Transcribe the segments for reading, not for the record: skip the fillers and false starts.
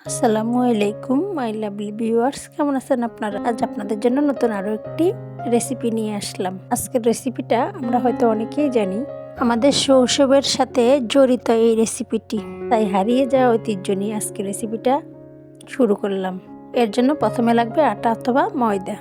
আসসালামু আলাইকুম my lovely viewers, কেমন আছেন আপনারা? আজ আপনাদের জন্য নতুন আরো একটি রেসিপি নিয়ে আসলাম। আজকের রেসিপিটা আমরা হয়তো অনেকেই জানি, আমাদের শৈশবের সাথে জড়িত এই রেসিপিটি, তাই হারিয়ে যাওয়া ঐতিহ্য নিয়ে আজকের রেসিপিটা শুরু করলাম। এর জন্য প্রথমে লাগবে আটা অথবা ময়দা।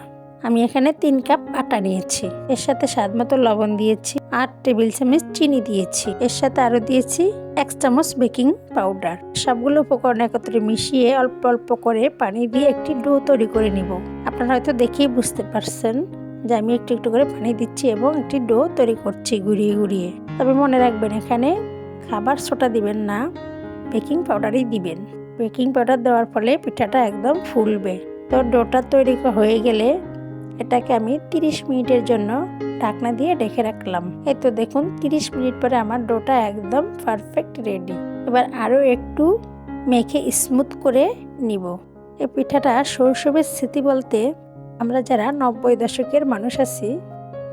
আমি এখানে 3 কাপ আটা নিয়েছি, এর সাথে স্বাদ মতো লবণ দিয়েছি, 8 টেবিল চামচ চিনি দিয়েছি, এর সাথে আরো দিয়েছি 1 চামচ বেকিং পাউডার। সবগুলো উপকরণ একত্রে মিশিয়ে অল্প অল্প করে পানি দিয়ে একটি ডো তৈরি করে নিব। আপনারা হয়তো দেখেই বুঝতে পারছেন যে আমি একটু একটু করে পানি দিচ্ছি এবং একটি ডো তৈরি করছি ঘুরিয়ে ঘুরিয়ে। তবে মনে রাখবেন, এখানে খাবার সোডা দিবেন না, বেকিং পাউডারই দিবেন। বেকিং পাউডার দেওয়ার ফলে পিঠাটা একদম ফুলবে। তো ডোটা তৈরি হয়ে গেলে এটাকে আমি 30 মিনিটের জন্য ঢাকনা দিয়ে ঢেকে রাখলাম। এই তো দেখুন, 30 মিনিট পরে আমার ডোটা একদম পারফেক্ট রেডি। এবার আরও একটু মেখে স্মুথ করে নিব। এই পিঠাটা শৈশবের স্মৃতি বলতে আমরা যারা 90 দশকের মানুষ আছি,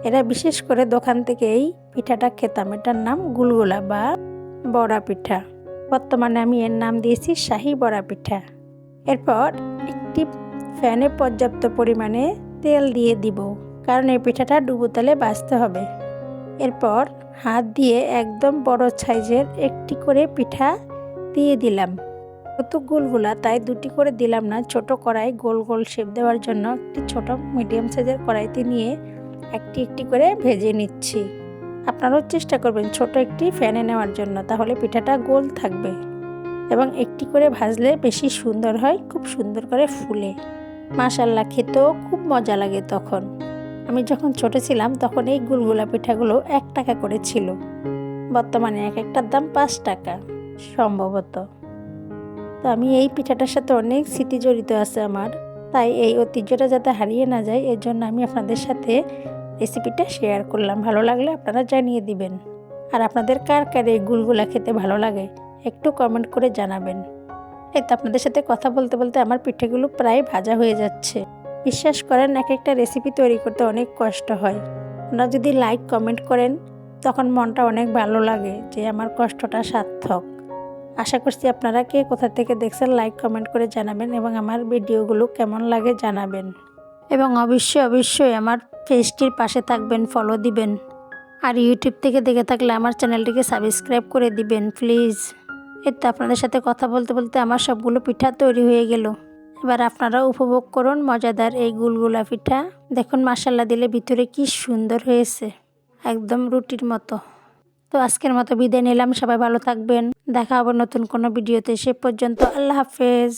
এরা বিশেষ করে দোকান থেকে এই পিঠাটা খেতাম। এটার নাম গুলগুলা বা বড়া পিঠা। বর্তমানে আমি এর নাম দিয়েছি শাহী বড়া পিঠা। এরপর একটি প্যানে পর্যাপ্ত পরিমাণে তেল দিয়ে দিব, কারণ এই পিঠাটা ডুবো তেলে ভাজতে হবে। এরপর হাত দিয়ে একদম বড় সাইজের একটি করে পিঠা দিয়ে দিলাম। কত গোলগুলা, তাই দুটি করে দিলাম না। ছোট কড়াই গোল গোল শেপ দেওয়ার জন্য একটি ছোট মিডিয়াম সাইজের কড়াইতে নিয়ে একটি একটি করে ভেজে নিচ্ছি। আপনারাও চেষ্টা করবেন ছোট একটি প্যানে নেওয়ার জন্য, তাহলে পিঠাটা গোল থাকবে এবং একটি করে ভাজলে বেশি সুন্দর হয়, খুব সুন্দর করে ফুলে। মাশাআল্লাহ, খেতেও খুব মজা লাগে। তখন আমি যখন ছোট ছিলাম তখন এই গুলগুলা পিঠাগুলো 1 টাকা করে ছিল। বর্তমানে এক একটার দাম 5 টাকা সম্ভবত। তো আমি এই পিঠাটার সাথে অনেক স্মৃতি জড়িত আছে আমার, তাই এই ঐতিহ্যটা যাতে হারিয়ে না যায় এর জন্য আমি আপনাদের সাথে রেসিপিটা শেয়ার করলাম। ভালো লাগলে আপনারা জানিয়ে দিবেন। আর আপনাদের কার কার এই গুলগুলা খেতে ভালো লাগে একটু কমেন্ট করে জানাবেন। এই তো আপনাদের সাথে কথা বলতে বলতে আমার পিঠেগুলো প্রায় ভাজা হয়ে যাচ্ছে। বিশ্বাস করেন, এক একটা রেসিপি তৈরি করতে অনেক কষ্ট হয়। আপনারা যদি লাইক কমেন্ট করেন তখন মনটা অনেক ভালো লাগে যে আমার কষ্টটা সার্থক। আশা করছি আপনারা কে কোথা থেকে দেখছেন লাইক কমেন্ট করে জানাবেন এবং আমার ভিডিওগুলো কেমন লাগে জানাবেন। এবং অবশ্যই আমার পেজটির পাশে থাকবেন, ফলো দিবেন। আর ইউটিউব থেকে দেখে থাকলে আমার চ্যানেলটিকে সাবস্ক্রাইব করে দিবেন প্লিজ। এই তো আপনাদের সাথে কথা বলতে বলতে আমার সবগুলো পিঠা তৈরি হয়ে গেল। এবার আপনারাও উপভোগ করুন মজাদার এই গুলগুলা পিঠা। দেখুন মাশাআল্লাহ দিলে ভিতরে কি সুন্দর হয়েছে, একদম রুটির মতো। তো আজকের মতো বিদায় নিলাম, সবাই ভালো থাকবেন। দেখা হবে নতুন কোনো ভিডিওতে। সে পর্যন্ত আল্লাহ হাফেজ।